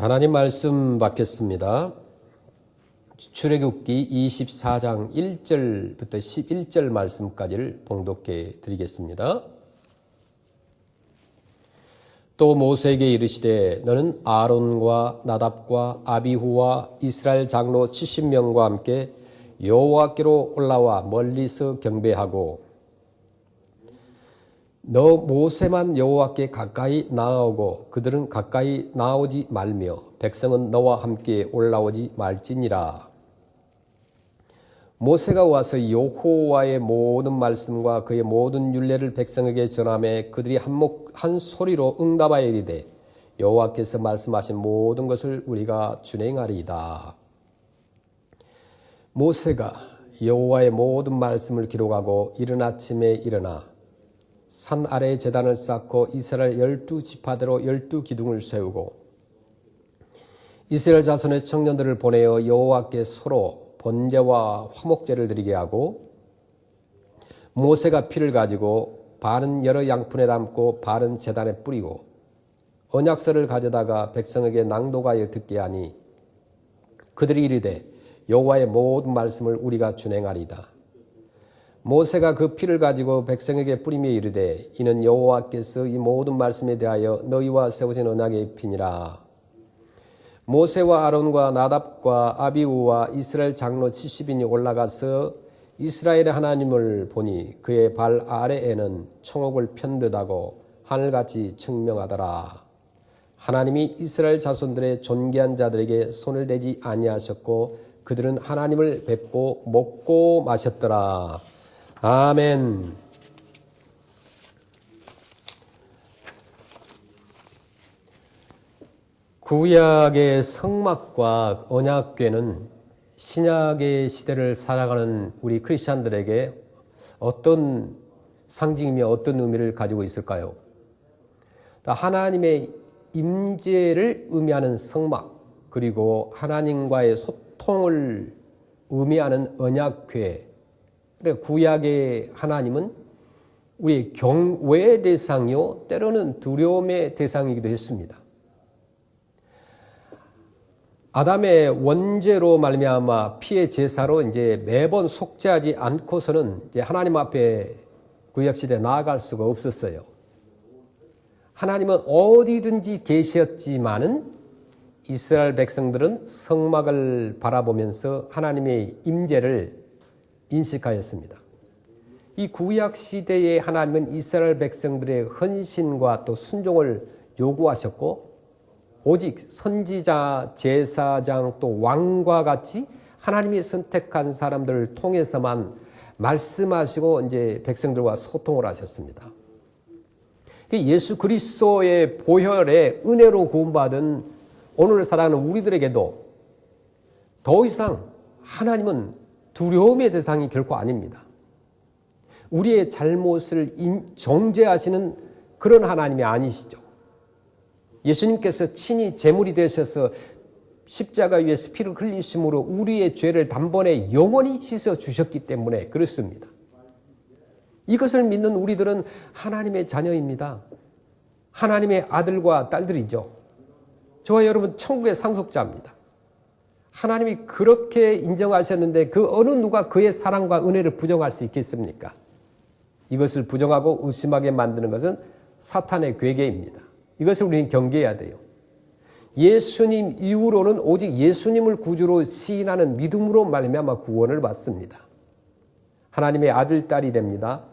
하나님 말씀 받겠습니다. 출애굽기 24장 1절부터 11절 말씀까지를 봉독해 드리겠습니다. 또 모세에게 이르시되 너는 아론과 나답과 아비후와 이스라엘 장로 70명과 함께 여호와께로 올라와 멀리서 경배하고 너 모세만 여호와께 가까이 나아오고 그들은 가까이 나오지 말며 백성은 너와 함께 올라오지 말지니라. 모세가 와서 여호와의 모든 말씀과 그의 모든 율례를 백성에게 전하매 그들이 한 소리로 응답하여 이르되 여호와께서 말씀하신 모든 것을 우리가 준행하리이다. 모세가 여호와의 모든 말씀을 기록하고 이른 아침에 일어나 산 아래에 제단을 쌓고 이스라엘 12지파대로 12기둥을 세우고 이스라엘 자손의 청년들을 보내어 여호와께 서로 번제와 화목제를 드리게 하고 모세가 피를 가지고 반은 여러 양푼에 담고 반은 제단에 뿌리고 언약서를 가져다가 백성에게 낭독하여 듣게 하니 그들이 이르되 여호와의 모든 말씀을 우리가 준행하리이다. 모세가 그 피를 가지고 백성에게 뿌리며 이르되 이는 여호와께서 이 모든 말씀에 대하여 너희와 세우신 언약의 피니라. 모세와 아론과 나답과 아비후와 이스라엘 장로 70인이 올라가서 이스라엘의 하나님을 보니 그의 발 아래에는 청옥을 편듯하고 하늘같이 청명하더라. 하나님이 이스라엘 자손들의 존귀한 자들에게 손을 대지 아니하셨고 그들은 하나님을 뵙고 먹고 마셨더라. 아멘. 구약의 성막과 언약궤는 신약의 시대를 살아가는 우리 크리스찬들에게 어떤 상징이며 어떤 의미를 가지고 있을까요? 하나님의 임재를 의미하는 성막, 그리고 하나님과의 소통을 의미하는 언약궤. 구약의 하나님은 우리의 경외의 대상이요 때로는 두려움의 대상이기도 했습니다. 아담의 원죄로 말미암아 피의 제사로 이제 매번 속죄하지 않고서는 이제 하나님 앞에 구약 시대에 나아갈 수가 없었어요. 하나님은 어디든지 계셨지만은 이스라엘 백성들은 성막을 바라보면서 하나님의 임재를 인식하였습니다. 이 구약 시대의 하나님은 이스라엘 백성들의 헌신과 또 순종을 요구하셨고 오직 선지자, 제사장 또 왕과 같이 하나님이 선택한 사람들을 통해서만 말씀하시고 이제 백성들과 소통을 하셨습니다. 예수 그리스도의 보혈의 은혜로 구원받은 오늘 살아가는 우리들에게도 더 이상 하나님은 두려움의 대상이 결코 아닙니다. 우리의 잘못을 정죄하시는 그런 하나님이 아니시죠. 예수님께서 친히 제물이 되셔서 십자가 위에서 피를 흘리심으로 우리의 죄를 단번에 영원히 씻어 주셨기 때문에 그렇습니다. 이것을 믿는 우리들은 하나님의 자녀입니다. 하나님의 아들과 딸들이죠. 저와 여러분 천국의 상속자입니다. 하나님이 그렇게 인정하셨는데 그 어느 누가 그의 사랑과 은혜를 부정할 수 있겠습니까? 이것을 부정하고 의심하게 만드는 것은 사탄의 괴계입니다. 이것을 우리는 경계해야 돼요. 예수님 이후로는 오직 예수님을 구주로 시인하는 믿음으로 말미암아 구원을 받습니다. 하나님의 아들, 딸이 됩니다.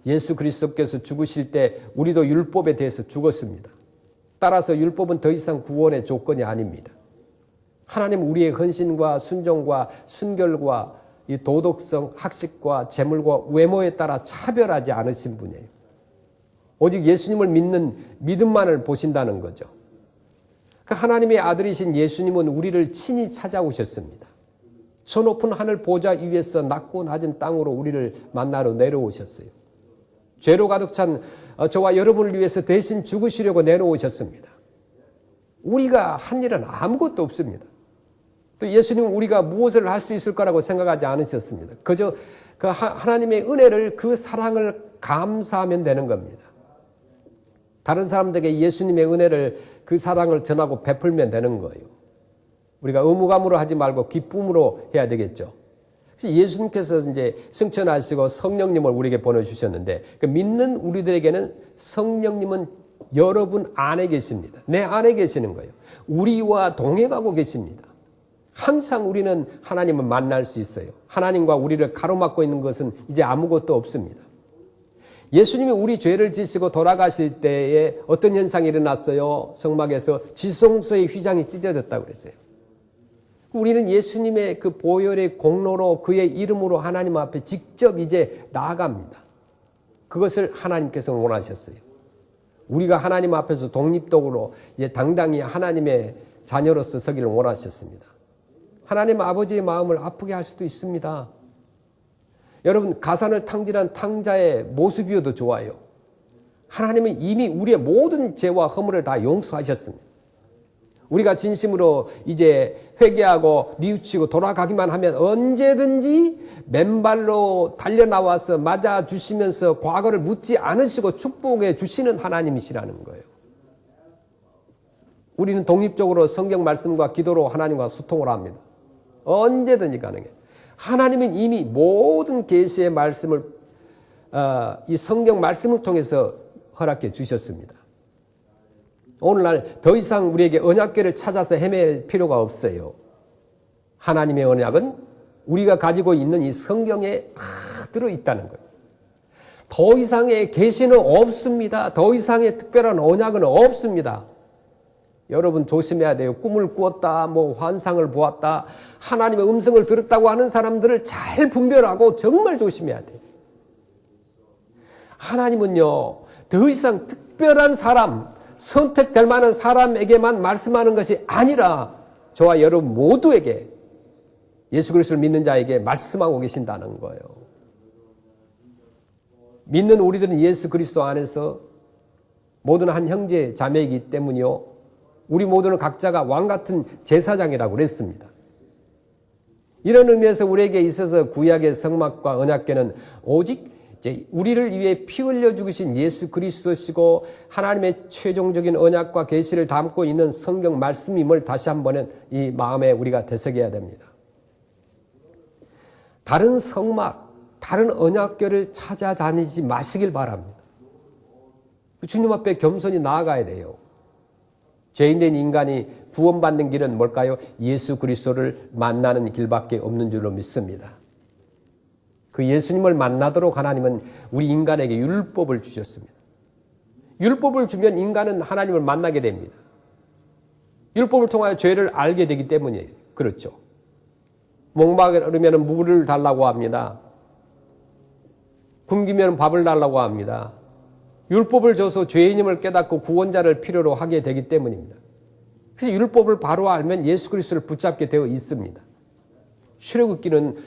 예수 그리스도께서 죽으실 때 우리도 율법에 대해서 죽었습니다. 따라서 율법은 더 이상 구원의 조건이 아닙니다. 하나님은 우리의 헌신과 순종과 순결과 이 도덕성, 학식과 재물과 외모에 따라 차별하지 않으신 분이에요. 오직 예수님을 믿는 믿음만을 보신다는 거죠. 그 하나님의 아들이신 예수님은 우리를 친히 찾아오셨습니다. 저 높은 하늘 보좌 위에서 낮고 낮은 땅으로 우리를 만나러 내려오셨어요. 죄로 가득 찬 저와 여러분을 위해서 대신 죽으시려고 내려오셨습니다. 우리가 한 일은 아무것도 없습니다. 또 예수님은 우리가 무엇을 할 수 있을 거라고 생각하지 않으셨습니다. 그저 그 하나님의 은혜를, 그 사랑을 감사하면 되는 겁니다. 다른 사람들에게 예수님의 은혜를 그 사랑을 전하고 베풀면 되는 거예요. 우리가 의무감으로 하지 말고 기쁨으로 해야 되겠죠. 그래서 예수님께서 이제 승천하시고 성령님을 우리에게 보내주셨는데 그 믿는 우리들에게는 성령님은 여러분 안에 계십니다. 내 안에 계시는 거예요. 우리와 동행하고 계십니다. 항상 우리는 하나님을 만날 수 있어요. 하나님과 우리를 가로막고 있는 것은 이제 아무것도 없습니다. 예수님이 우리 죄를 지시고 돌아가실 때에 어떤 현상이 일어났어요? 성막에서 지성소의 휘장이 찢어졌다고 그랬어요. 우리는 예수님의 그 보혈의 공로로 그의 이름으로 하나님 앞에 직접 이제 나아갑니다. 그것을 하나님께서는 원하셨어요. 우리가 하나님 앞에서 독립적으로 이제 당당히 하나님의 자녀로서 서기를 원하셨습니다. 하나님 아버지의 마음을 아프게 할 수도 있습니다. 여러분, 가산을 탕진한 탕자의 모습이어도 좋아요. 하나님은 이미 우리의 모든 죄와 허물을 다 용서하셨습니다. 우리가 진심으로 이제 회개하고 뉘우치고 돌아가기만 하면 언제든지 맨발로 달려나와서 맞아주시면서 과거를 묻지 않으시고 축복해 주시는 하나님이시라는 거예요. 우리는 독립적으로 성경 말씀과 기도로 하나님과 소통을 합니다. 언제든지 가능해요. 하나님은 이미 모든 계시의 말씀을 이 성경 말씀을 통해서 허락해 주셨습니다. 오늘날 더 이상 우리에게 언약궤를 찾아서 헤맬 필요가 없어요. 하나님의 언약은 우리가 가지고 있는 이 성경에 다 들어있다는 거예요. 더 이상의 계시는 없습니다. 더 이상의 특별한 언약은 없습니다. 여러분 조심해야 돼요. 꿈을 꾸었다, 환상을 보았다, 하나님의 음성을 들었다고 하는 사람들을 잘 분별하고 정말 조심해야 돼요. 하나님은요, 더 이상 특별한 사람, 선택될 만한 사람에게만 말씀하는 것이 아니라 저와 여러분 모두에게, 예수 그리스도를 믿는 자에게 말씀하고 계신다는 거예요. 믿는 우리들은 예수 그리스도 안에서 모든 한 형제 자매이기 때문이요, 우리 모두는 각자가 왕같은 제사장이라고 그랬습니다. 이런 의미에서 우리에게 있어서 구약의 성막과 언약궤는 오직 우리를 위해 피 흘려 죽으신 예수 그리스도시고 하나님의 최종적인 언약과 계시를 담고 있는 성경 말씀임을 다시 한번은 이 마음에 우리가 되새겨야 됩니다. 다른 성막, 다른 언약궤를 찾아다니지 마시길 바랍니다. 주님 앞에 겸손히 나아가야 돼요. 죄인된 인간이 구원받는 길은 뭘까요? 예수 그리스도를 만나는 길밖에 없는 줄로 믿습니다. 그 예수님을 만나도록 하나님은 우리 인간에게 율법을 주셨습니다. 율법을 주면 인간은 하나님을 만나게 됩니다. 율법을 통하여 죄를 알게 되기 때문이에요. 그렇죠. 목마르면 물을 달라고 합니다. 굶기면 밥을 달라고 합니다. 율법을 줘서 죄인임을 깨닫고 구원자를 필요로 하게 되기 때문입니다. 그래서 율법을 바로 알면 예수 그리스도를 붙잡게 되어 있습니다. 출애굽기는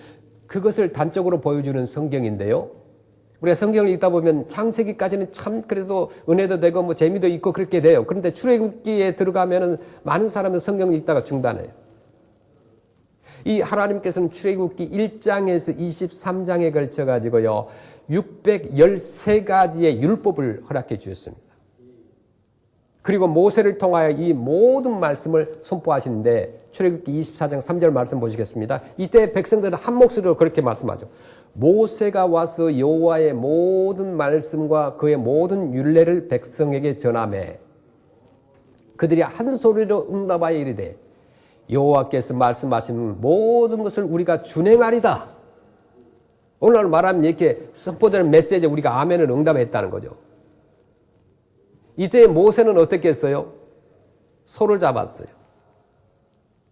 그것을 단적으로 보여주는 성경인데요. 우리가 성경을 읽다 보면 창세기까지는 참 그래도 은혜도 되고 재미도 있고 그렇게 돼요. 그런데 출애굽기에 들어가면은 많은 사람은 성경을 읽다가 중단해요. 이 하나님께서는 출애굽기 1장에서 23장에 걸쳐 가지고요, 613가지의 율법을 허락해 주셨습니다. 그리고 모세를 통하여 이 모든 말씀을 선포하시는데, 출애굽기 24장 3절 말씀 보시겠습니다. 이때 백성들은 한 목소리로 그렇게 말씀하죠. 모세가 와서 여호와의 모든 말씀과 그의 모든 율례를 백성에게 전하매 그들이 한 소리로 응답하여 이르되 여호와께서 말씀하신 모든 것을 우리가 준행하리다. 오늘 말하면 이렇게 선포되는 메시지에 우리가 아멘을 응답했다는 거죠. 이때 모세는 어떻게 했어요? 소를 잡았어요.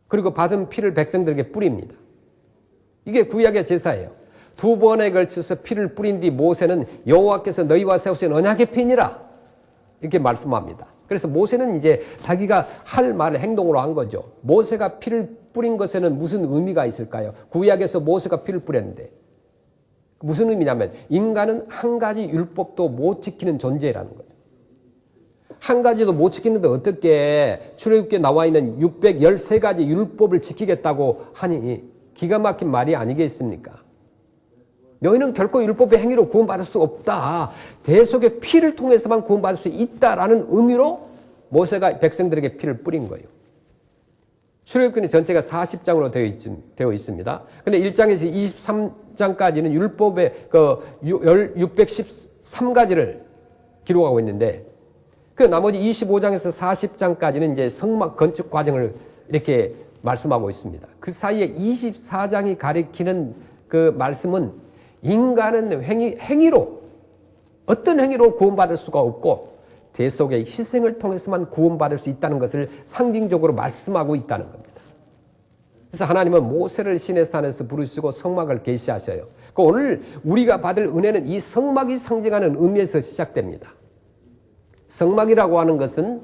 그리고 받은 피를 백성들에게 뿌립니다. 이게 구약의 제사예요. 2번에 걸쳐서 피를 뿌린 뒤 모세는 여호와께서 너희와 세우신 언약의 피니라 이렇게 말씀합니다. 그래서 모세는 이제 자기가 할 말을 행동으로 한 거죠. 모세가 피를 뿌린 것에는 무슨 의미가 있을까요? 구약에서 모세가 피를 뿌렸는데 무슨 의미냐면 인간은 한 가지 율법도 못 지키는 존재라는 거죠. 한 가지도 못 지키는데 어떻게 출애굽기에 나와 있는 613가지 율법을 지키겠다고 하니 기가 막힌 말이 아니겠습니까? 너희는 결코 율법의 행위로 구원받을 수 없다. 대속의 피를 통해서만 구원받을 수 있다라는 의미로 모세가 백성들에게 피를 뿌린 거예요. 출애굽기 전체가 40장으로 되어 있습니다. 근데 1장에서 23장까지는 율법의 그 613가지를 기록하고 있는데, 그 나머지 25장에서 40장까지는 이제 성막 건축 과정을 이렇게 말씀하고 있습니다. 그 사이에 24장이 가리키는 그 말씀은 인간은 행위로, 어떤 행위로 구원받을 수가 없고 대속의 희생을 통해서만 구원받을 수 있다는 것을 상징적으로 말씀하고 있다는 겁니다. 그래서 하나님은 모세를 시내 산에서 부르시고 성막을 계시하셔요. 오늘 우리가 받을 은혜는 이 성막이 상징하는 의미에서 시작됩니다. 성막이라고 하는 것은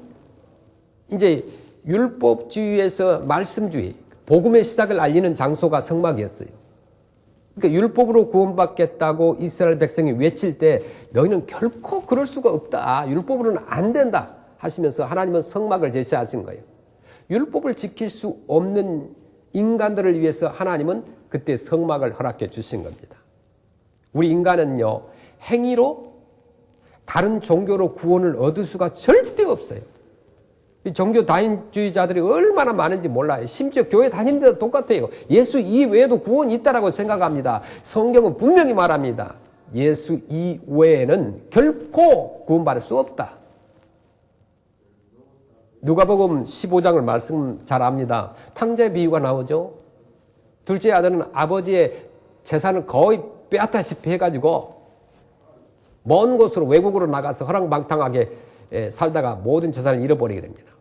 이제 율법주의에서 말씀주의, 복음의 시작을 알리는 장소가 성막이었어요. 그러니까 율법으로 구원받겠다고 이스라엘 백성이 외칠 때 너희는 결코 그럴 수가 없다. 율법으로는 안 된다 하시면서 하나님은 성막을 제시하신 거예요. 율법을 지킬 수 없는 인간들을 위해서 하나님은 그때 성막을 허락해 주신 겁니다. 우리 인간은요, 행위로 다른 종교로 구원을 얻을 수가 절대 없어요. 이 종교 다인주의자들이 얼마나 많은지 몰라요. 심지어 교회 다니는 데도 똑같아요. 예수 이외에도 구원이 있다라고 생각합니다. 성경은 분명히 말합니다. 예수 이외에는 결코 구원받을 수 없다. 누가복음 15장을 말씀 잘 압니다. 탕자의 비유가 나오죠. 둘째 아들은 아버지의 재산을 거의 빼앗다시피 해가지고 먼 곳으로 외국으로 나가서 허랑방탕하게 살다가 모든 재산을 잃어버리게 됩니다.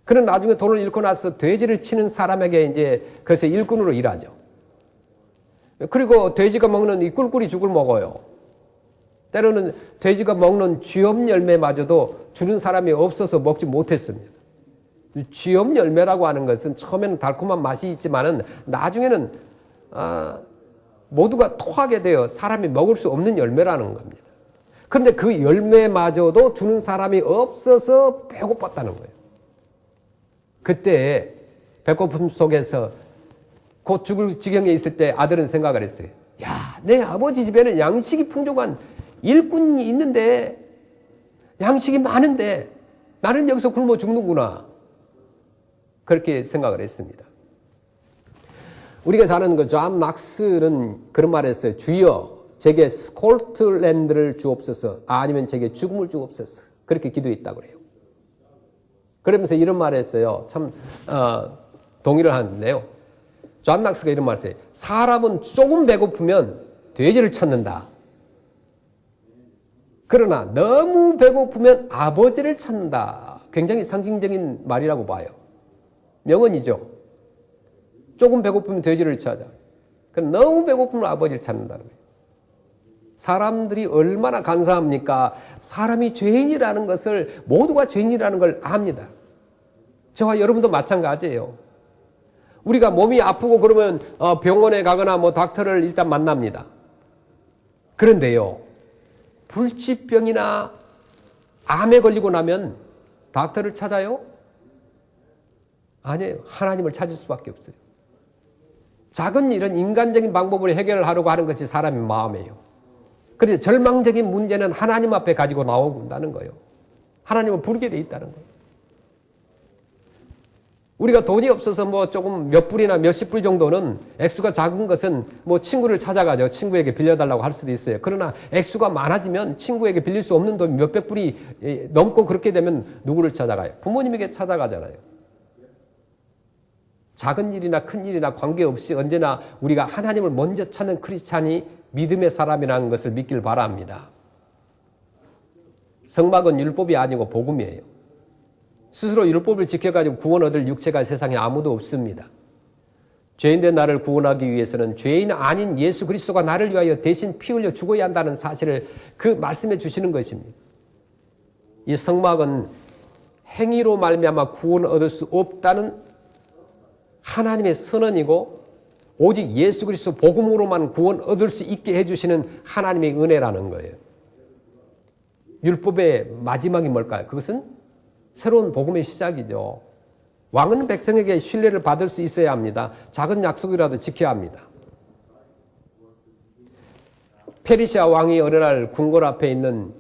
그는 나중에 돈을 잃고 나서 돼지를 치는 사람에게 이제 그래서 일꾼으로 일하죠. 그리고 돼지가 먹는 이 꿀꿀이 죽을 먹어요. 때로는 돼지가 먹는 쥐엄 열매마저도 주는 사람이 없어서 먹지 못했습니다. 쥐엄 열매라고 하는 것은 처음에는 달콤한 맛이 있지만은 나중에는 모두가 토하게 되어 사람이 먹을 수 없는 열매라는 겁니다. 그런데 그 열매마저도 주는 사람이 없어서 배고팠다는 거예요. 그때 배고픔 속에서 곧 죽을 지경에 있을 때 아들은 생각을 했어요. 야, 내 아버지 집에는 양식이 풍족한 일꾼이 있는데, 양식이 많은데 나는 여기서 굶어 죽는구나. 그렇게 생각을 했습니다. 우리가 잘 아는 존 낙스는 그런 말을 했어요. 주여, 제게 스콜틀랜드를 주옵소서, 아니면 제게 죽음을 주옵소서. 그렇게 기도했다고 그래요. 그러면서 이런 말을 했어요. 참 동의를 하는데요. 존 낙스가 이런 말을 했어요. 사람은 조금 배고프면 돼지를 찾는다. 그러나 너무 배고프면 아버지를 찾는다. 굉장히 상징적인 말이라고 봐요. 명언이죠. 조금 배고프면 돼지를 찾아. 너무 배고프면 아버지를 찾는다는 거예요. 사람들이 얼마나 간사합니까? 사람이 죄인이라는 것을, 모두가 죄인이라는 걸 압니다. 저와 여러분도 마찬가지예요. 우리가 몸이 아프고 그러면 병원에 가거나 닥터를 일단 만납니다. 그런데요, 불치병이나 암에 걸리고 나면 닥터를 찾아요? 아니에요. 하나님을 찾을 수밖에 없어요. 작은 일은 인간적인 방법으로 해결을 하려고 하는 것이 사람의 마음이에요. 그래서 절망적인 문제는 하나님 앞에 가지고 나온다는 거예요. 하나님은 부르게 돼 있다는 거예요. 우리가 돈이 없어서 조금 몇 불이나 몇십 불 정도는, 액수가 작은 것은 친구를 찾아가죠. 친구에게 빌려달라고 할 수도 있어요. 그러나 액수가 많아지면 친구에게 빌릴 수 없는 돈 몇백 불이 넘고 그렇게 되면 누구를 찾아가요? 부모님에게 찾아가잖아요. 작은 일이나 큰 일이나 관계없이 언제나 우리가 하나님을 먼저 찾는 크리스찬이 믿음의 사람이라는 것을 믿길 바랍니다. 성막은 율법이 아니고 복음이에요. 스스로 율법을 지켜가지고 구원 얻을 육체가 세상에 아무도 없습니다. 죄인된 나를 구원하기 위해서는 죄인 아닌 예수 그리스도가 나를 위하여 대신 피 흘려 죽어야 한다는 사실을 그 말씀해 주시는 것입니다. 이 성막은 행위로 말미암아 구원 얻을 수 없다는 하나님의 선언이고, 오직 예수 그리스도 복음으로만 구원 얻을 수 있게 해주시는 하나님의 은혜라는 거예요. 율법의 마지막이 뭘까요? 그것은 새로운 복음의 시작이죠. 왕은 백성에게 신뢰를 받을 수 있어야 합니다. 작은 약속이라도 지켜야 합니다. 페르시아 왕이 어느 날 궁궐 앞에 있는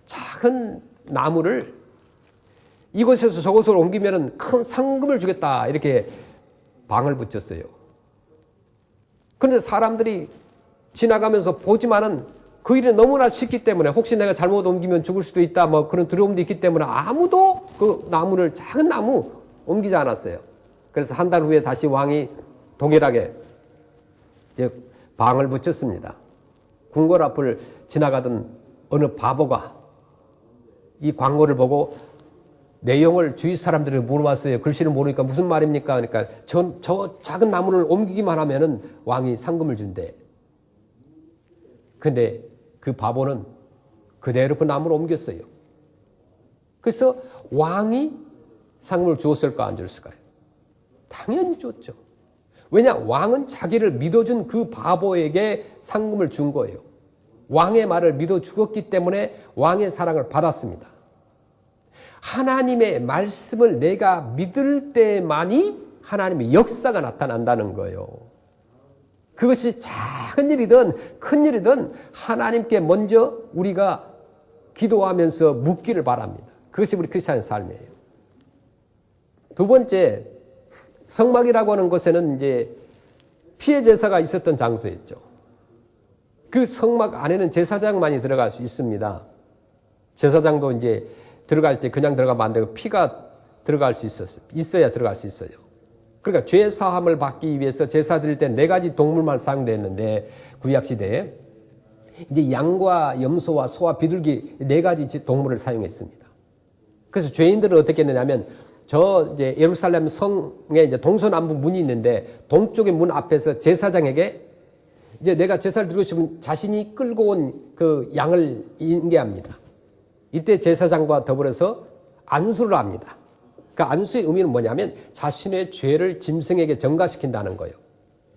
작은 나무를 이곳에서 저곳으로 옮기면 큰 상금을 주겠다 이렇게 방을 붙였어요. 그런데 사람들이 지나가면서 보지만은 그 일이 너무나 쉽기 때문에 혹시 내가 잘못 옮기면 죽을 수도 있다 뭐 그런 두려움도 있기 때문에 아무도 그 나무를 작은 나무 옮기지 않았어요. 그래서 한 달 후에 다시 왕이 동일하게 방을 붙였습니다. 궁궐 앞을 지나가던 어느 바보가 이 광고를 보고 내용을 주위 사람들이 물어봤어요. 글씨를 모르니까 무슨 말입니까? 그러니까 저 작은 나무를 옮기기만 하면은 왕이 상금을 준대. 근데 그 바보는 그대로 그 나무를 옮겼어요. 그래서 왕이 상금을 주었을까 안 줬을까요? 당연히 줬죠. 왜냐? 왕은 자기를 믿어준 그 바보에게 상금을 준 거예요. 왕의 말을 믿어 주었기 때문에 왕의 사랑을 받았습니다. 하나님의 말씀을 내가 믿을 때만이 하나님의 역사가 나타난다는 거예요. 그것이 작은 일이든 큰 일이든 하나님께 먼저 우리가 기도하면서 묻기를 바랍니다. 그것이 우리 크리스찬의 삶이에요. 두 번째, 성막이라고 하는 곳에는 이제 피해 제사가 있었던 장소였죠. 그 성막 안에는 제사장만이 들어갈 수 있습니다. 제사장도 이제 들어갈 때 그냥 들어가면 안 되고 피가 들어갈 수 있어야 들어갈 수 있어요. 그러니까 죄 사함을 받기 위해서 제사 드릴 때 4가지 동물만 사용됐는데 구약 시대에 이제 양과 염소와 소와 비둘기 4가지 동물을 사용했습니다. 그래서 죄인들은 어떻게 했느냐면 이제 예루살렘 성에 이제 동서남북 문이 있는데 동쪽의 문 앞에서 제사장에게 이제 내가 제사를 드리고 싶으면 자신이 끌고 온 그 양을 인계합니다. 이때 제사장과 더불어서 안수를 합니다. 그 안수의 의미는 뭐냐면 자신의 죄를 짐승에게 전가시킨다는 거예요.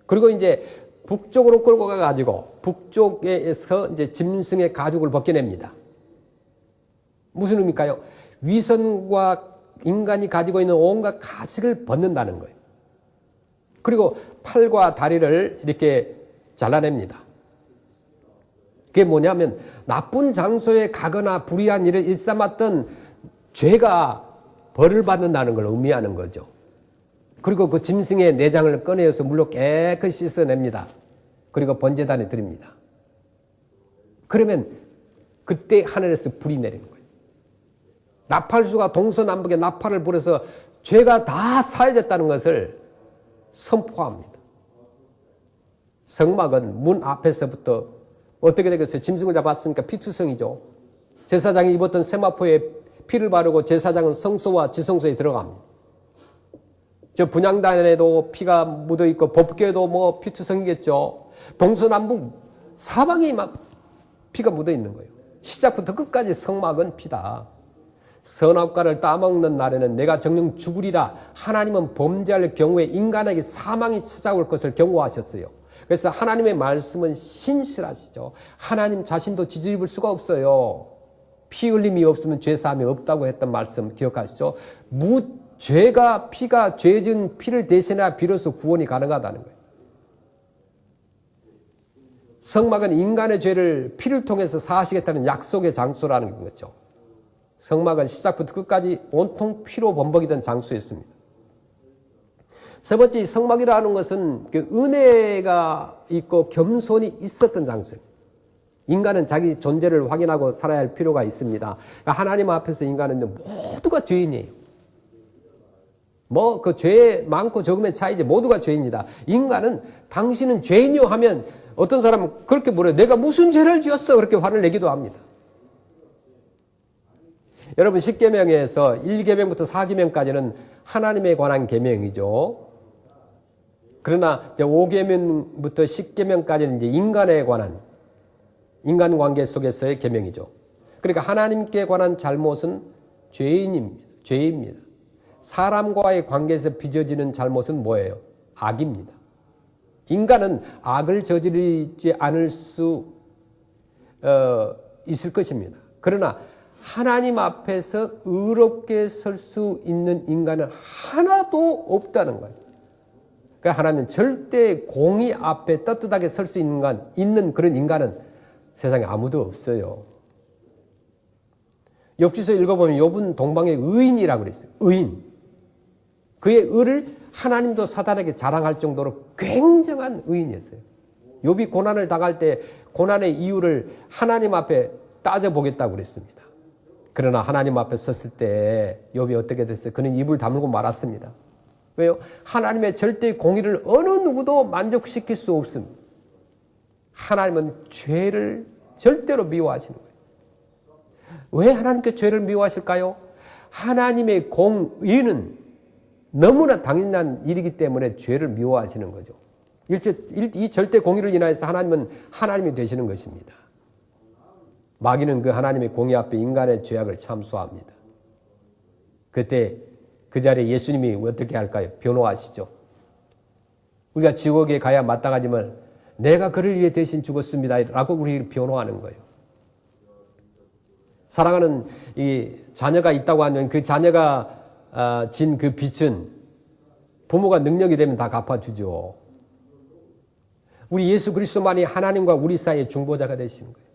그리고 이제 북쪽으로 끌고 가가지고 북쪽에서 이제 짐승의 가죽을 벗겨냅니다. 무슨 의미일까요? 위선과 인간이 가지고 있는 온갖 가식을 벗는다는 거예요. 그리고 팔과 다리를 이렇게 잘라냅니다. 그게 뭐냐면 나쁜 장소에 가거나 불의한 일을 일삼았던 죄가 벌을 받는다는 걸 의미하는 거죠. 그리고 그 짐승의 내장을 꺼내어서 물로 깨끗이 씻어냅니다. 그리고 번제단에 드립니다. 그러면 그때 하늘에서 불이 내리는 거예요. 나팔수가 동서남북에 나팔을 불어서 죄가 다 사해졌다는 것을 선포합니다. 성막은 문 앞에서부터 어떻게 되겠어요? 짐승을 잡았으니까 피투성이죠. 제사장이 입었던 세마포에 피를 바르고 제사장은 성소와 지성소에 들어갑니다. 저 분향단에도 피가 묻어있고 법궤도 뭐 피투성이겠죠. 동서남북 사방이 막 피가 묻어있는 거예요. 시작부터 끝까지 성막은 피다. 선악과를 따먹는 날에는 내가 정녕 죽으리라. 하나님은 범죄할 경우에 인간에게 사망이 찾아올 것을 경고하셨어요. 그래서 하나님의 말씀은 신실하시죠. 하나님 자신도 뒤집을 수가 없어요. 피 흘림이 없으면 죄사함이 없다고 했던 말씀 기억하시죠? 피가 죄 지은 피를 대신해야 비로소 구원이 가능하다는 거예요. 성막은 인간의 죄를 피를 통해서 사하시겠다는 약속의 장소라는 거죠. 성막은 시작부터 끝까지 온통 피로 범벅이던 장소였습니다. 세 번째, 성막이라는 것은 은혜가 있고 겸손이 있었던 장소예요. 인간은 자기 존재를 확인하고 살아야 할 필요가 있습니다. 그러니까 하나님 앞에서 인간은 모두가 죄인이에요. 뭐 그 죄 많고 적음의 차이지 모두가 죄인이다. 인간은 당신은 죄인이요 하면 어떤 사람은 그렇게 물어요. 내가 무슨 죄를 지었어? 그렇게 화를 내기도 합니다. 여러분 10계명에서 1계명부터 4계명까지는 하나님에 관한 계명이죠. 그러나 5계명부터 10계명까지는 이제 인간에 관한 인간관계 속에서의 계명이죠. 그러니까 하나님께 관한 잘못은 죄입니다. 사람과의 관계에서 빚어지는 잘못은 뭐예요? 악입니다. 인간은 악을 저지르지 않을 수 있을 것입니다. 그러나 하나님 앞에서 의롭게 설 수 있는 인간은 하나도 없다는 거예요. 그러니까 하나님은 절대 공의 앞에 떳떳하게 설 수 있는 그런 인간은 세상에 아무도 없어요. 욥기서 읽어보면 욥은 동방의 의인이라고 그랬어요. 의인. 그의 의를 하나님도 사단에게 자랑할 정도로 굉장한 의인이었어요. 욥이 고난을 당할 때 고난의 이유를 하나님 앞에 따져보겠다고 그랬습니다. 그러나 하나님 앞에 섰을 때 욥이 어떻게 됐어요? 그는 입을 다물고 말았습니다. 왜요? 하나님의 절대 공의를 어느 누구도 만족시킬 수 없습니다. 하나님은 죄를 절대로 미워하시는 거예요. 왜 하나님께 죄를 미워하실까요? 하나님의 공의는 너무나 당연한 일이기 때문에 죄를 미워하시는 거죠. 이 절대 공의를 인하여서 하나님은 하나님이 되시는 것입니다. 마귀는 그 하나님의 공의 앞에 인간의 죄악을 참수합니다. 그때 그 자리에 예수님이 어떻게 할까요? 변호하시죠. 우리가 지옥에 가야 마땅하지만 내가 그를 위해 대신 죽었습니다 라고 우리를 변호하는 거예요. 사랑하는 이 자녀가 있다고 하면 그 자녀가 진 그 빚은 부모가 능력이 되면 다 갚아주죠. 우리 예수 그리스도만이 하나님과 우리 사이의 중보자가 되시는 거예요.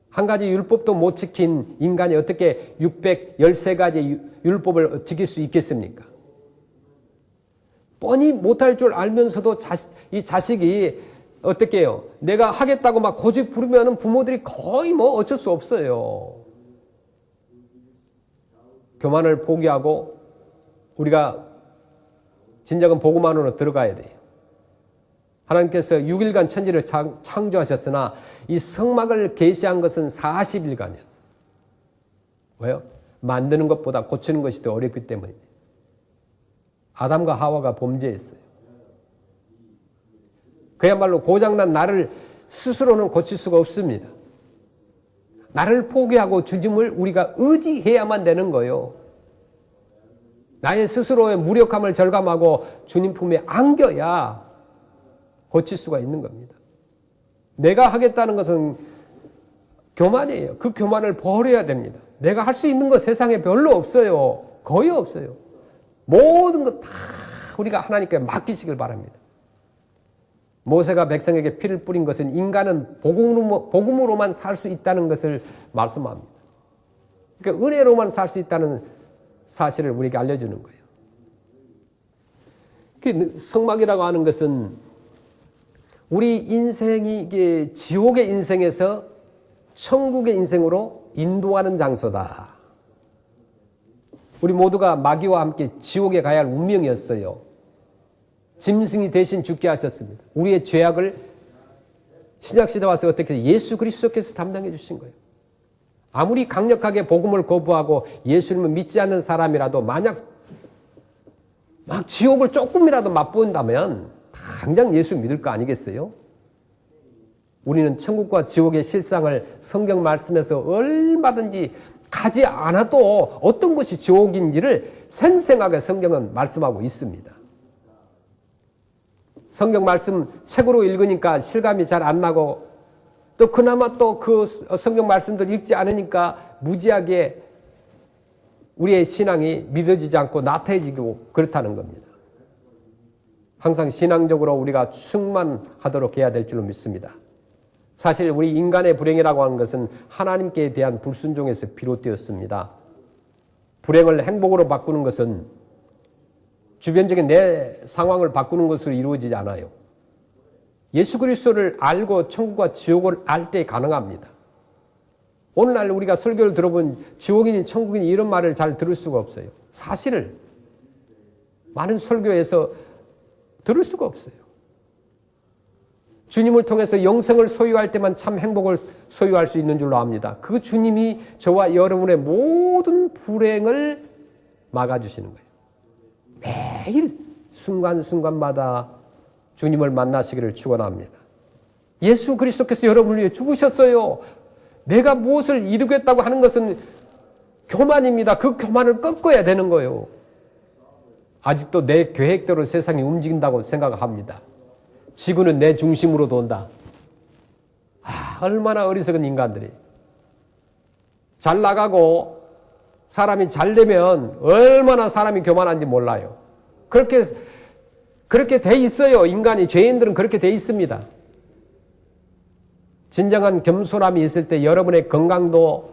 한 가지 율법도 못 지킨 인간이 어떻게 613가지 율법을 지킬 수 있겠습니까? 뻔히 못할 줄 알면서도 이 자식이 어떻게 해요? 내가 하겠다고 막 고집 부르면 부모들이 거의 뭐 어쩔 수 없어요. 교만을 포기하고 우리가 진정한 복음 안으로 들어가야 돼요. 하나님께서 6일간 천지를 창조하셨으나 이 성막을 계시한 것은 40일간이었어요. 왜요? 만드는 것보다 고치는 것이 더 어렵기 때문입니다. 아담과 하와가 범죄했어요. 그야말로 고장난 나를 스스로는 고칠 수가 없습니다. 나를 포기하고 주님을 우리가 의지해야만 되는 거예요. 나의 스스로의 무력함을 절감하고 주님 품에 안겨야 고칠 수가 있는 겁니다. 내가 하겠다는 것은 교만이에요. 그 교만을 버려야 됩니다. 내가 할 수 있는 거 세상에 별로 없어요. 거의 없어요. 모든 것 다 우리가 하나님께 맡기시길 바랍니다. 모세가 백성에게 피를 뿌린 것은 인간은 복음으로만 살 수 있다는 것을 말씀합니다. 그러니까 은혜로만 살 수 있다는 사실을 우리에게 알려주는 거예요. 그 성막이라고 하는 것은 우리 인생이 이게 지옥의 인생에서 천국의 인생으로 인도하는 장소다. 우리 모두가 마귀와 함께 지옥에 가야 할 운명이었어요. 짐승이 대신 죽게 하셨습니다. 우리의 죄악을 신약시대 와서 어떻게 예수 그리스도께서 담당해 주신 거예요. 아무리 강력하게 복음을 거부하고 예수님을 믿지 않는 사람이라도 만약 막 지옥을 조금이라도 맛본다면 당장 예수 믿을 거 아니겠어요? 우리는 천국과 지옥의 실상을 성경 말씀에서 얼마든지 가지 않아도 어떤 것이 지옥인지를 생생하게 성경은 말씀하고 있습니다. 성경 말씀 책으로 읽으니까 실감이 잘 안 나고 또 그나마 또 그 성경 말씀들 읽지 않으니까 무지하게 우리의 신앙이 믿어지지 않고 나태해지고 그렇다는 겁니다. 항상 신앙적으로 우리가 충만하도록 해야 될 줄로 믿습니다. 사실 우리 인간의 불행이라고 하는 것은 하나님께 대한 불순종에서 비롯되었습니다. 불행을 행복으로 바꾸는 것은 주변적인 내 상황을 바꾸는 것으로 이루어지지 않아요. 예수 그리스도를 알고 천국과 지옥을 알 때 가능합니다. 오늘날 우리가 설교를 들어본 지옥이니 천국이니 이런 말을 잘 들을 수가 없어요. 사실을 많은 설교에서 들을 수가 없어요. 주님을 통해서 영생을 소유할 때만 참 행복을 소유할 수 있는 줄로 압니다. 그 주님이 저와 여러분의 모든 불행을 막아주시는 거예요. 매일 순간순간마다 주님을 만나시기를 축원합니다. 예수 그리스도께서 여러분을 위해 죽으셨어요. 내가 무엇을 이루겠다고 하는 것은 교만입니다. 그 교만을 꺾어야 되는 거예요. 아직도 내 계획대로 세상이 움직인다고 생각합니다. 지구는 내 중심으로 돈다. 얼마나 어리석은 인간들이. 잘 나가고 사람이 잘 되면 얼마나 사람이 교만한지 몰라요. 그렇게 돼 있어요. 인간이, 죄인들은 그렇게 돼 있습니다. 진정한 겸손함이 있을 때 여러분의 건강도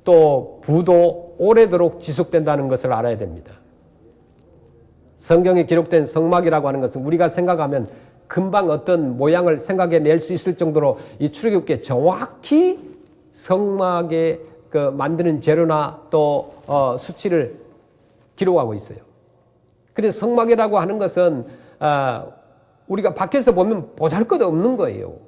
또 부도 오래도록 지속된다는 것을 알아야 됩니다. 성경에 기록된 성막이라고 하는 것은 우리가 생각하면 금방 어떤 모양을 생각해낼 수 있을 정도로 이 출애굽기에 정확히 성막에 그 만드는 재료나 또 수치를 기록하고 있어요. 그래서 성막이라고 하는 것은 우리가 밖에서 보면 보잘것없는 거예요.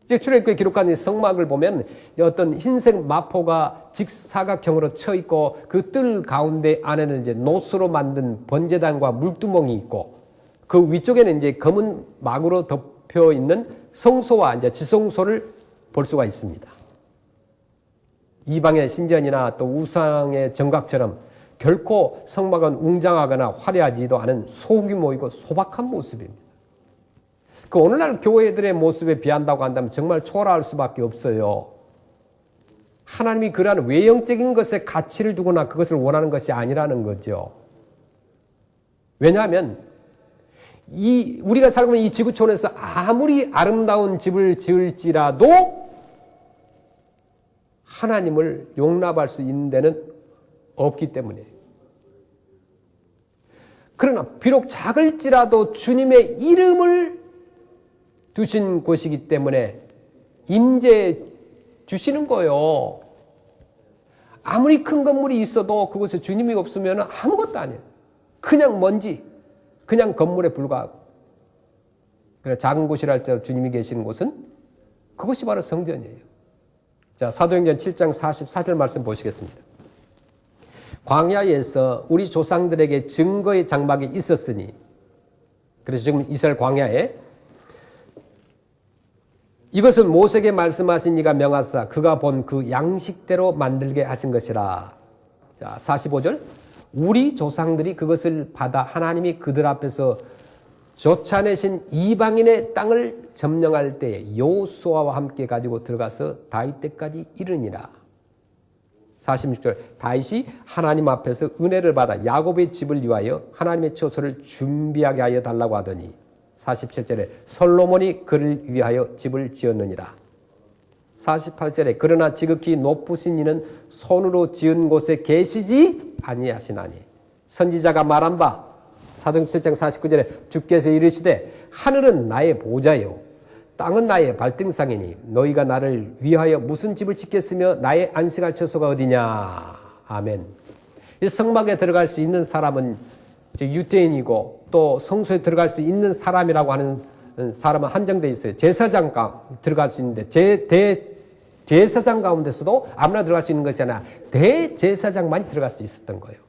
출애굽기에 기록한 이 성막을 보면 어떤 흰색 마포가 직사각형으로 쳐 있고 그 뜰 가운데 안에는 이제 노수로 만든 번제단과 물두멍이 있고 그 위쪽에는 이제 검은 막으로 덮여 있는 성소와 이제 지성소를 볼 수가 있습니다. 이방의 신전이나 또 우상의 정각처럼 결코 성막은 웅장하거나 화려하지도 않은 소규모이고 소박한 모습입니다. 그 오늘날 교회들의 모습에 비한다고 한다면 정말 초라할 수밖에 없어요. 하나님이 그러한 외형적인 것에 가치를 두거나 그것을 원하는 것이 아니라는 거죠. 왜냐하면 우리가 살고 있는 이 지구촌에서 아무리 아름다운 집을 지을지라도 하나님을 용납할 수 있는 데는 없기 때문에. 그러나 비록 작을지라도 주님의 이름을 두신 곳이기 때문에 임재해 주시는 거예요. 아무리 큰 건물이 있어도 그곳에 주님이 없으면 아무것도 아니에요. 그냥 먼지, 그냥 건물에 불과하고. 그래 작은 곳이라 할지라도 주님이 계시는 곳은 그것이 바로 성전이에요. 자, 사도행전 7장 44절 말씀 보시겠습니다. 광야에서 우리 조상들에게 증거의 장막이 있었으니, 그래서 지금 이스라엘 광야에 이것은 모세에게 말씀하신 이가 명하사 그가 본 그 양식대로 만들게 하신 것이라. 자, 45절. 우리 조상들이 그것을 받아 하나님이 그들 앞에서 쫓아내신 이방인의 땅을 점령할 때에 여호수아와 함께 가지고 들어가서 다윗 때까지 이르니라. 46절. 다윗이 하나님 앞에서 은혜를 받아 야곱의 집을 위하여 하나님의 처소를 준비하게 하여 달라고 하더니 47절에 솔로몬이 그를 위하여 집을 지었느니라. 48절에 그러나 지극히 높으신 이는 손으로 지은 곳에 계시지 아니하시나니 선지자가 말한 바 사도행전 7장 49절에 주께서 이르시되 하늘은 나의 보좌요 땅은 나의 발등상이니 너희가 나를 위하여 무슨 집을 짓겠으며 나의 안식할 처소가 어디냐. 아멘. 이 성막에 들어갈 수 있는 사람은 유대인이고 또 성소에 들어갈 수 있는 사람이라고 하는 사람은 한정되어 있어요. 제사장 들어갈 수 있는데 제사장 가운데서도 아무나 들어갈 수 있는 것이 아니라 대제사장만이 들어갈 수 있었던 거예요.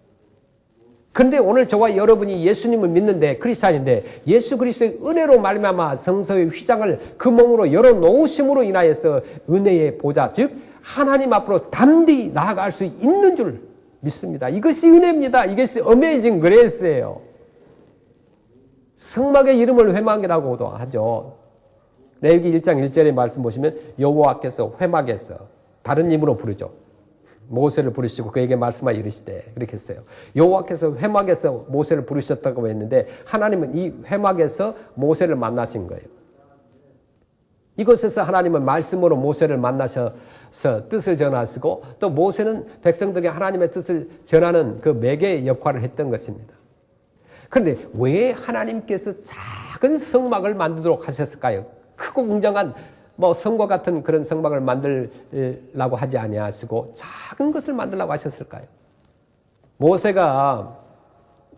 그런데 오늘 저와 여러분이 예수님을 믿는데 크리스찬인데 예수 그리스도의 은혜로 말미암아 성소의 휘장을 그 몸으로 열어놓으심으로 인하여서 은혜의 보좌 즉 하나님 앞으로 담대히 나아갈 수 있는 줄 믿습니다. 이것이 은혜입니다. 이것이 어메이징 그레이스예요. 성막의 이름을 회막이라고도 하죠. 레위기 1장 1절의 말씀 보시면 여호와께서 회막에서 다른 이름으로 부르죠. 모세를 부르시고 그에게 말씀하여 이르시되 그렇게 했어요. 여호와께서 회막에서 모세를 부르셨다고 했는데 하나님은 이 회막에서 모세를 만나신 거예요. 이곳에서 하나님은 말씀으로 모세를 만나셔서 뜻을 전하시고 또 모세는 백성들에게 하나님의 뜻을 전하는 그 매개의 역할을 했던 것입니다. 그런데 왜 하나님께서 작은 성막을 만들도록 하셨을까요? 크고 웅장한 성과 같은 그런 성막을 만들라고 하지 아니하시고 작은 것을 만들라고 하셨을까요? 모세가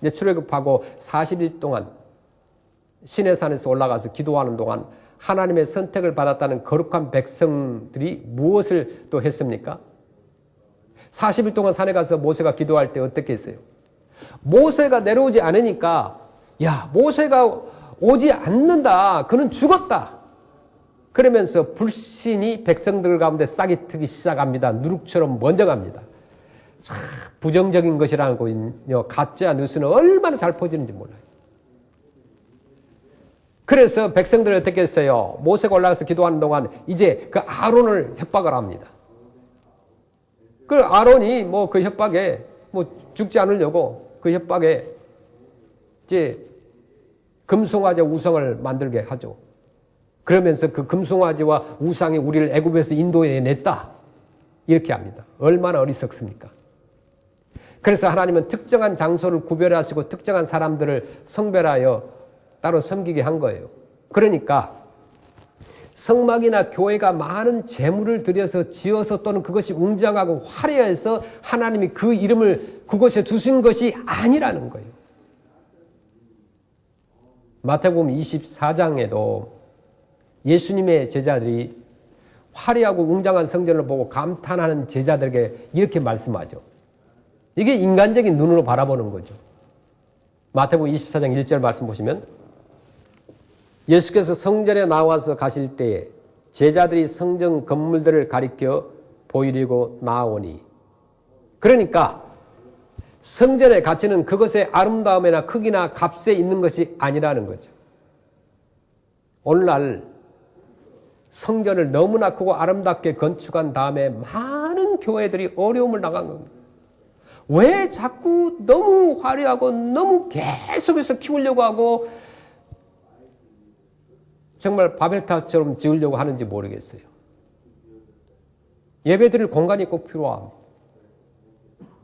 이제 출애굽하고 40일 동안 시내산에서 올라가서 기도하는 동안 하나님의 선택을 받았다는 거룩한 백성들이 무엇을 또 했습니까? 40일 동안 산에 가서 모세가 기도할 때 어떻게 했어요? 모세가 내려오지 않으니까 야 모세가 오지 않는다. 그는 죽었다. 그러면서 불신이 백성들 가운데 싹이 트기 시작합니다. 누룩처럼 먼저 갑니다. 참 부정적인 것이라고 가짜 뉴스는 얼마나 잘 퍼지는지 몰라요. 그래서 백성들이 어떻게 했어요? 모세가 올라가서 기도하는 동안 이제 그 아론을 협박을 합니다. 그 아론이 그 협박에 죽지 않으려고 그 협박에 이제 금송아지 우상을 만들게 하죠. 그러면서 그 금송아지와 우상이 우리를 애굽에서 인도해 냈다. 이렇게 합니다. 얼마나 어리석습니까? 그래서 하나님은 특정한 장소를 구별하시고 특정한 사람들을 성별하여 따로 섬기게 한 거예요. 그러니까 성막이나 교회가 많은 재물을 들여서 지어서 또는 그것이 웅장하고 화려해서 하나님이 그 이름을 그곳에 두신 것이 아니라는 거예요. 마태복음 24장에도 예수님의 제자들이 화려하고 웅장한 성전을 보고 감탄하는 제자들에게 이렇게 말씀하죠. 이게 인간적인 눈으로 바라보는 거죠. 마태복음 24장 1절 말씀 보시면 예수께서 성전에 나와서 가실 때에 제자들이 성전 건물들을 가리켜 보이려고 나오니, 그러니까 성전의 가치는 그것의 아름다움이나 크기나 값에 있는 것이 아니라는 거죠. 오늘날 성전을 너무나 크고 아름답게 건축한 다음에 많은 교회들이 어려움을 당한 겁니다. 왜 자꾸 너무 화려하고 너무 계속해서 키우려고 하고 정말 바벨탑처럼 지으려고 하는지 모르겠어요. 예배드릴 공간이 꼭 필요합니다.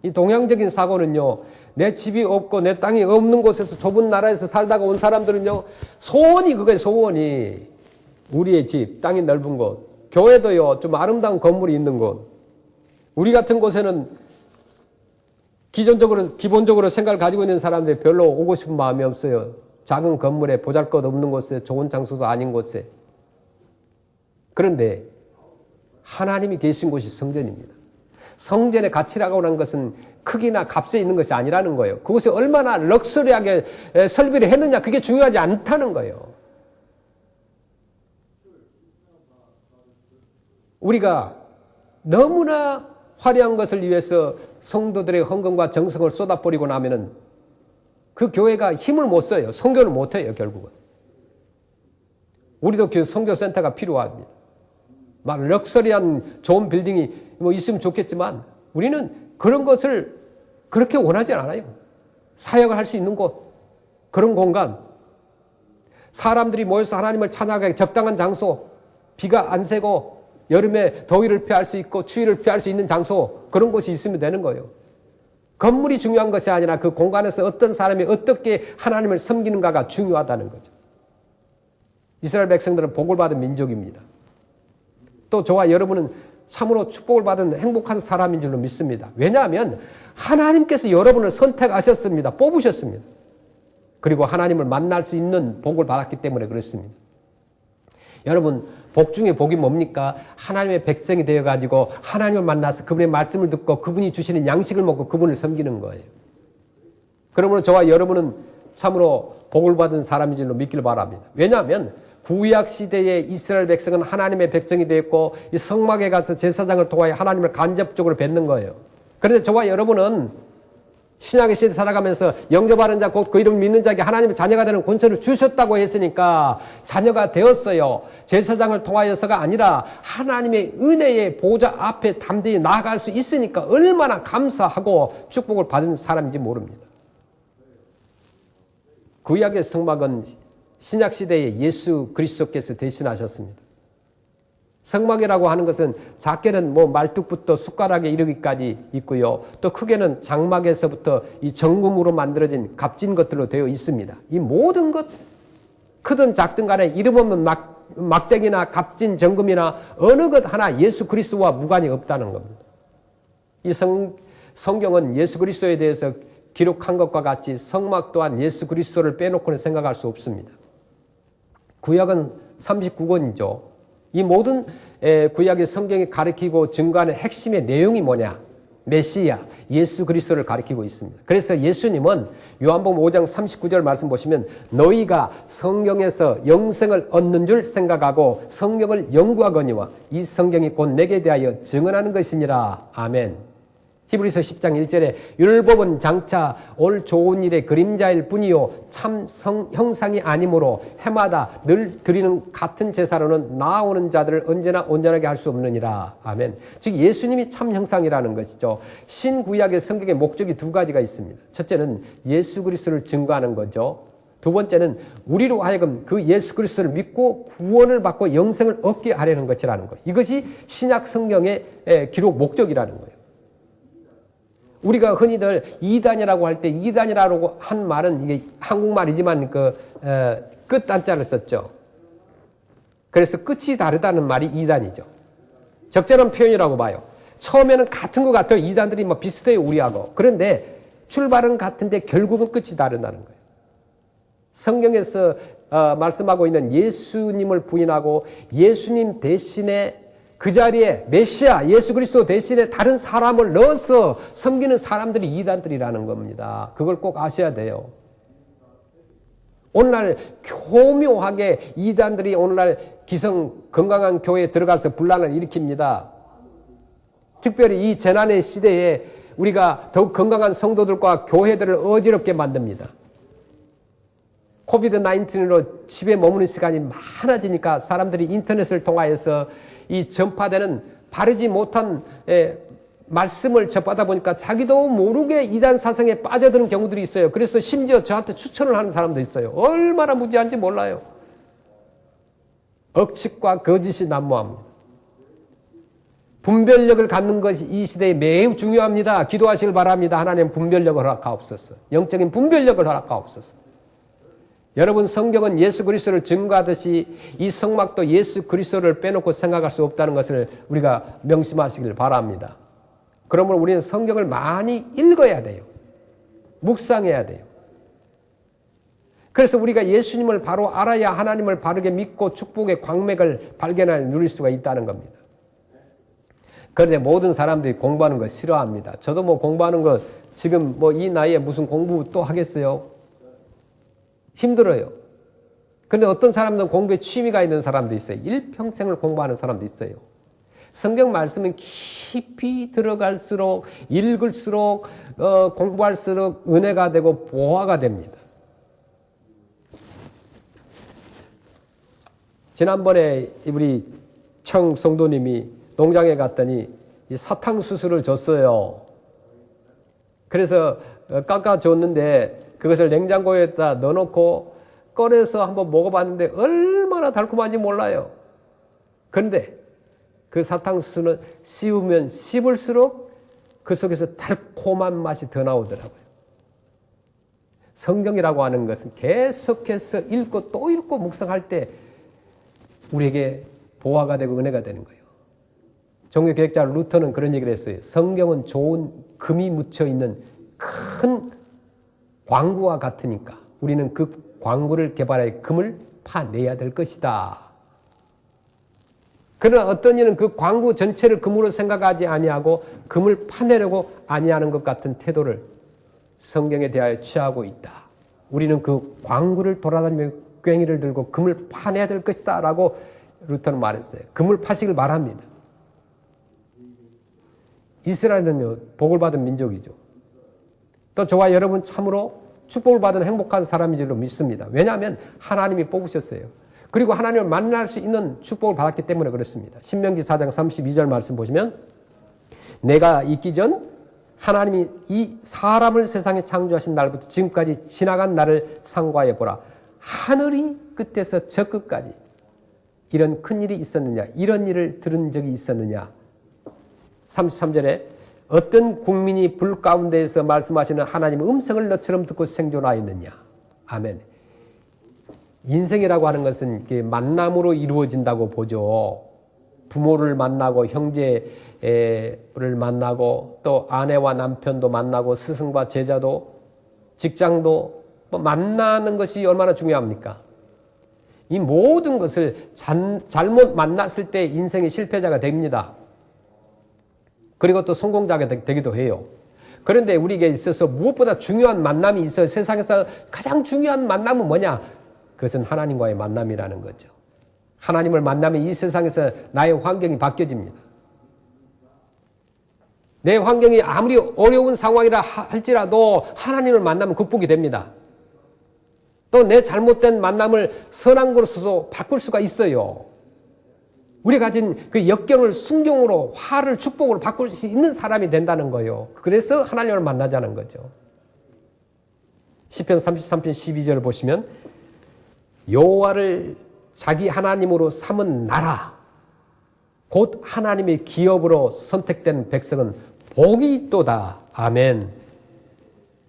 이 동양적인 사고는요, 내 집이 없고 내 땅이 없는 곳에서 좁은 나라에서 살다가 온 사람들은요, 소원이 그거예요. 소원이 우리의 집, 땅이 넓은 곳, 교회도요 좀 아름다운 건물이 있는 곳. 우리 같은 곳에는 기본적으로 생각을 가지고 있는 사람들이 별로 오고 싶은 마음이 없어요. 작은 건물에 보잘것없는 곳에, 좋은 장소도 아닌 곳에. 그런데 하나님이 계신 곳이 성전입니다. 성전의 가치라고 하는 것은 크기나 값에 있는 것이 아니라는 거예요. 그것이 얼마나 럭셔리하게 설비를 했느냐, 그게 중요하지 않다는 거예요. 우리가 너무나 화려한 것을 위해서 성도들의 헌금과 정성을 쏟아버리고 나면은 그 교회가 힘을 못 써요. 선교를 못 해요, 결국은. 우리도 그 선교센터가 필요합니다. 막 럭셔리한 좋은 빌딩이 뭐 있으면 좋겠지만 우리는 그런 것을 그렇게 원하지 않아요. 사역을 할 수 있는 곳, 그런 공간, 사람들이 모여서 하나님을 찬양하기 적당한 장소, 비가 안 새고 여름에 더위를 피할 수 있고 추위를 피할 수 있는 장소, 그런 곳이 있으면 되는 거예요. 건물이 중요한 것이 아니라 그 공간에서 어떤 사람이 어떻게 하나님을 섬기는가가 중요하다는 거죠. 이스라엘 백성들은 복을 받은 민족입니다. 또 저와 여러분은 참으로 축복을 받은 행복한 사람인 줄로 믿습니다. 왜냐하면 하나님께서 여러분을 선택하셨습니다. 뽑으셨습니다. 그리고 하나님을 만날 수 있는 복을 받았기 때문에 그렇습니다. 여러분, 복 중에 복이 뭡니까? 하나님의 백성이 되어가지고 하나님을 만나서 그분의 말씀을 듣고 그분이 주시는 양식을 먹고 그분을 섬기는 거예요. 그러므로 저와 여러분은 참으로 복을 받은 사람인 줄로 믿기를 바랍니다. 왜냐하면 구약 시대의 이스라엘 백성은 하나님의 백성이 되었고 이 성막에 가서 제사장을 통하여 하나님을 간접적으로 뵙는 거예요. 그런데 저와 여러분은 신약의 시대 살아가면서 영접하는 자, 곧 그 이름을 믿는 자에게 하나님의 자녀가 되는 권세를 주셨다고 했으니까 자녀가 되었어요. 제사장을 통하여서가 아니라 하나님의 은혜의 보좌 앞에 담대히 나아갈 수 있으니까 얼마나 감사하고 축복을 받은 사람인지 모릅니다. 구약의 성막은 신약 시대에 예수 그리스도께서 대신하셨습니다. 성막이라고 하는 것은 작게는 말뚝부터 숟가락에 이르기까지 있고요. 또 크게는 장막에서부터 이 정금으로 만들어진 값진 것들로 되어 있습니다. 이 모든 것, 크든 작든 간에 이름 없는 막대기나 값진 정금이나 어느 것 하나 예수 그리스도와 무관이 없다는 겁니다. 이 성경은 예수 그리스도에 대해서 기록한 것과 같이 성막 또한 예수 그리스도를 빼놓고는 생각할 수 없습니다. 구약은 39권이죠. 이 모든 구약의 성경이 가리키고 증거하는 핵심의 내용이 뭐냐? 메시아, 예수 그리스도를 가리키고 있습니다. 그래서 예수님은 요한복음 5장 39절 말씀 보시면 너희가 성경에서 영생을 얻는 줄 생각하고 성경을 연구하거니와 이 성경이 곧 내게 대하여 증언하는 것이니라. 아멘. 히브리서 10장 1절에 율법은 장차 올 좋은 일의 그림자일 뿐이요 참 형상이 아니므로 해마다 늘 드리는 같은 제사로는 나아오는 자들을 언제나 온전하게 할 수 없느니라. 아멘. 즉 예수님이 참 형상이라는 것이죠. 신구약의 성경의 목적이 두 가지가 있습니다. 첫째는 예수 그리스도를 증거하는 거죠. 두 번째는 우리로 하여금 그 예수 그리스도를 믿고 구원을 받고 영생을 얻게 하려는 것이라는 거예요. 이것이 신약 성경의 기록 목적이라는 거예요. 우리가 흔히들 이단이라고 할 때 이단이라고 한 말은 이게 한국말이지만 끝 한자를 썼죠. 그래서 끝이 다르다는 말이 이단이죠. 적절한 표현이라고 봐요. 처음에는 같은 것 같아요. 이단들이 뭐 비슷해요, 우리하고. 그런데 출발은 같은데 결국은 끝이 다르다는 거예요. 성경에서 말씀하고 있는 예수님을 부인하고 예수님 대신에 그 자리에 메시아 예수 그리스도 대신에 다른 사람을 넣어서 섬기는 사람들이 이단들이라는 겁니다. 그걸 꼭 아셔야 돼요. 오늘날 교묘하게 이단들이 오늘날 기성 건강한 교회에 들어가서 분란을 일으킵니다. 특별히 이 재난의 시대에 우리가 더욱 건강한 성도들과 교회들을 어지럽게 만듭니다. 코비드-19로 집에 머무는 시간이 많아지니까 사람들이 인터넷을 통하여서 이 전파되는 바르지 못한 말씀을 접하다 보니까 자기도 모르게 이단 사상에 빠져드는 경우들이 있어요. 그래서 심지어 저한테 추천을 하는 사람도 있어요. 얼마나 무지한지 몰라요. 억측과 거짓이 난무합니다. 분별력을 갖는 것이 이 시대에 매우 중요합니다. 기도하시길 바랍니다. 하나님 분별력을 허락하옵소서. 영적인 분별력을 허락하옵소서. 여러분 성경은 예수 그리스도를 증거하듯이 이 성막도 예수 그리스도를 빼놓고 생각할 수 없다는 것을 우리가 명심하시길 바랍니다. 그러므로 우리는 성경을 많이 읽어야 돼요. 묵상해야 돼요. 그래서 우리가 예수님을 바로 알아야 하나님을 바르게 믿고 축복의 광맥을 발견할 누릴 수가 있다는 겁니다. 그런데 모든 사람들이 공부하는 거 싫어합니다. 저도 뭐 공부하는 거 지금 뭐 이 나이에 무슨 공부 또 하겠어요? 힘들어요. 그런데 어떤 사람들은 공부에 취미가 있는 사람도 있어요. 일평생을 공부하는 사람도 있어요. 성경 말씀은 깊이 들어갈수록 읽을수록 공부할수록 은혜가 되고 보화가 됩니다. 지난번에 우리 청 성도님이 농장에 갔더니 이 사탕수수를 줬어요. 그래서 깎아줬는데 그것을 냉장고에다 넣어놓고 꺼내서 한번 먹어봤는데 얼마나 달콤한지 몰라요. 그런데 그 사탕수수는 씹으면 씹을수록 그 속에서 달콤한 맛이 더 나오더라고요. 성경이라고 하는 것은 계속해서 읽고 또 읽고 묵상할 때 우리에게 보화가 되고 은혜가 되는 거예요. 종교개혁자 루터는 그런 얘기를 했어요. 성경은 좋은 금이 묻혀있는 큰 광구와 같으니까 우리는 그 광구를 개발하여 금을 파내야 될 것이다. 그러나 어떤 이는 그 광구 전체를 금으로 생각하지 아니하고 금을 파내려고 아니하는 것 같은 태도를 성경에 대하여 취하고 있다. 우리는 그 광구를 돌아다니며 괭이를 들고 금을 파내야 될 것이다 라고 루터는 말했어요. 금을 파시길 바랍니다. 이스라엘은요 복을 받은 민족이죠. 또 저와 여러분 참으로 축복을 받은 행복한 사람인 줄로 믿습니다. 왜냐하면 하나님이 뽑으셨어요. 그리고 하나님을 만날 수 있는 축복을 받았기 때문에 그렇습니다. 신명기 4장 32절 말씀 보시면 내가 있기 전 하나님이 이 사람을 세상에 창조하신 날부터 지금까지 지나간 날을 상고하여 보라. 하늘이 끝에서 저 끝까지 이런 큰 일이 있었느냐, 이런 일을 들은 적이 있었느냐. 33절에 어떤 국민이 불 가운데에서 말씀하시는 하나님의 음성을 너처럼 듣고 생존하였느냐. 아멘. 인생이라고 하는 것은 만남으로 이루어진다고 보죠. 부모를 만나고 형제를 만나고 또 아내와 남편도 만나고 스승과 제자도 직장도 만나는 것이 얼마나 중요합니까? 이 모든 것을 잘못 만났을 때 인생의 실패자가 됩니다. 그리고 또 성공자가 되기도 해요. 그런데 우리에게 있어서 무엇보다 중요한 만남이 있어요. 세상에서 가장 중요한 만남은 뭐냐? 그것은 하나님과의 만남이라는 거죠. 하나님을 만나면 이 세상에서 나의 환경이 바뀌어집니다. 내 환경이 아무리 어려운 상황이라 할지라도 하나님을 만나면 극복이 됩니다. 또 내 잘못된 만남을 선한 것으로 바꿀 수가 있어요. 우리가 가진 그 역경을 순경으로 화를 축복으로 바꿀 수 있는 사람이 된다는 거예요. 그래서 하나님을 만나자는 거죠. 시편 33편 12절을 보시면 여호와를 자기 하나님으로 삼은 나라, 곧 하나님의 기업으로 선택된 백성은 복이 있도다. 아멘.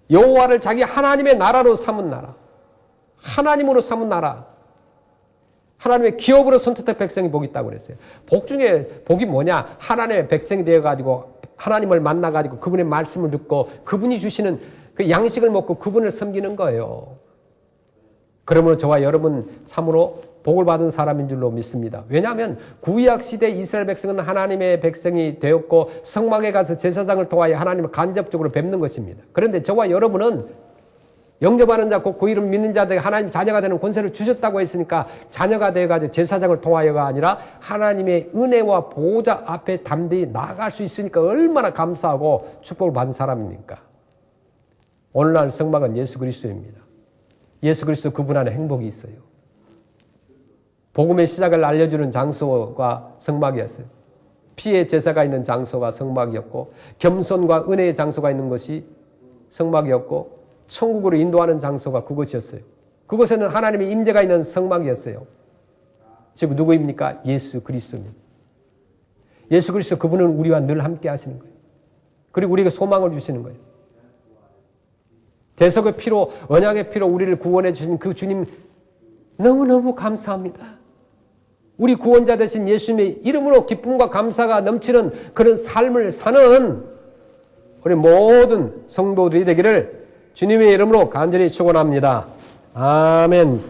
여호와를 자기 하나님의 나라로 삼은 나라, 하나님으로 삼은 나라, 하나님의 기업으로 선택된 백성이 복이 있다고 그랬어요. 복 중에 복이 뭐냐? 하나님의 백성이 되어가지고 하나님을 만나가지고 그분의 말씀을 듣고 그분이 주시는 그 양식을 먹고 그분을 섬기는 거예요. 그러므로 저와 여러분 참으로 복을 받은 사람인 줄로 믿습니다. 왜냐하면 구약 시대 이스라엘 백성은 하나님의 백성이 되었고 성막에 가서 제사장을 통하여 하나님을 간접적으로 뵙는 것입니다. 그런데 저와 여러분은 영접하는 자, 곧 그 이름 믿는 자들에게 하나님 자녀가 되는 권세를 주셨다고 했으니까 자녀가 되어가지고 제사장을 통하여가 아니라 하나님의 은혜와 보호자 앞에 담대히 나아갈 수 있으니까 얼마나 감사하고 축복을 받은 사람입니까? 오늘날 성막은 예수 그리스도입니다. 예수 그리스도 그분 안에 행복이 있어요. 복음의 시작을 알려주는 장소가 성막이었어요. 피의 제사가 있는 장소가 성막이었고 겸손과 은혜의 장소가 있는 것이 성막이었고 천국으로 인도하는 장소가 그것이었어요. 그곳에는 하나님의 임재가 있는 성막이었어요. 즉 누구입니까? 예수 그리스도입니다. 예수 그리스도 그분은 우리와 늘 함께 하시는 거예요. 그리고 우리에게 소망을 주시는 거예요. 대속의 피로, 언약의 피로 우리를 구원해 주신 그 주님 너무너무 감사합니다. 우리 구원자 되신 예수님의 이름으로 기쁨과 감사가 넘치는 그런 삶을 사는 우리 모든 성도들이 되기를 주님의 이름으로 간절히 축원합니다. 아멘.